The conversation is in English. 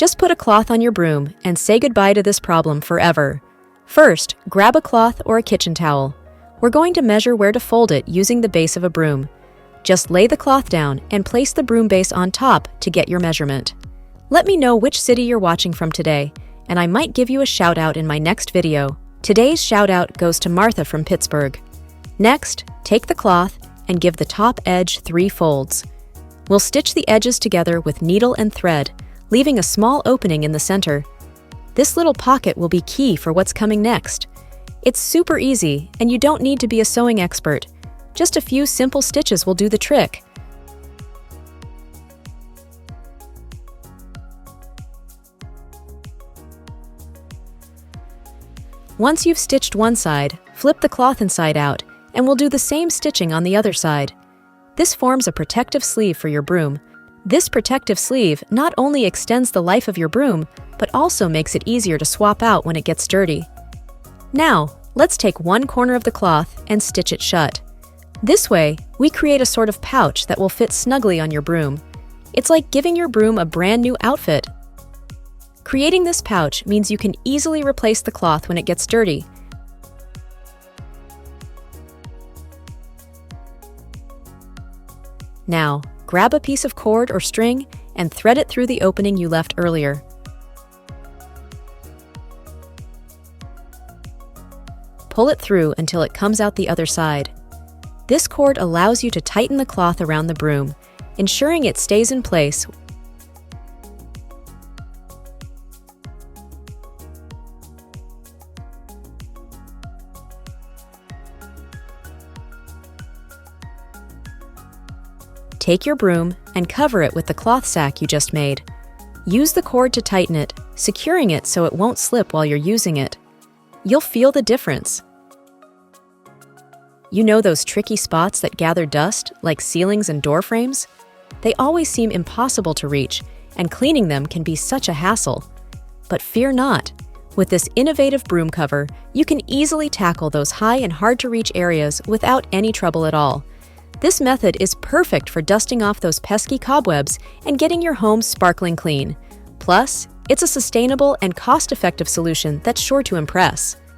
Just put a cloth on your broom and say goodbye to this problem forever. First, grab a cloth or a kitchen towel. We're going to measure where to fold it using the base of a broom. Just lay the cloth down and place the broom base on top to get your measurement. Let me know which city you're watching from today, and I might give you a shout out in my next video. Today's shout out goes to Martha from Pittsburgh. Next, take the cloth and give the top edge 3 folds. We'll stitch the edges together with needle and thread, leaving a small opening in the center. This little pocket will be key for what's coming next. It's super easy, and you don't need to be a sewing expert. Just a few simple stitches will do the trick. Once you've stitched one side, flip the cloth inside out, and we'll do the same stitching on the other side. This forms a protective sleeve for your broom. This protective sleeve not only extends the life of your broom, but also makes it easier to swap out when it gets dirty. Now, let's take one corner of the cloth and stitch it shut. This way, we create a sort of pouch that will fit snugly on your broom. It's like giving your broom a brand new outfit. Creating this pouch means you can easily replace the cloth when it gets dirty. Now, grab a piece of cord or string and thread it through the opening you left earlier. Pull it through until it comes out the other side. This cord allows you to tighten the cloth around the broom, ensuring it stays in place. Take your broom and cover it with the cloth sack you just made. Use the cord to tighten it, securing it so it won't slip while you're using it. You'll feel the difference. You know those tricky spots that gather dust, like ceilings and door frames? They always seem impossible to reach, and cleaning them can be such a hassle. But fear not. With this innovative broom cover, you can easily tackle those high and hard-to-reach areas without any trouble at all. This method is perfect for dusting off those pesky cobwebs and getting your home sparkling clean. Plus, it's a sustainable and cost-effective solution that's sure to impress.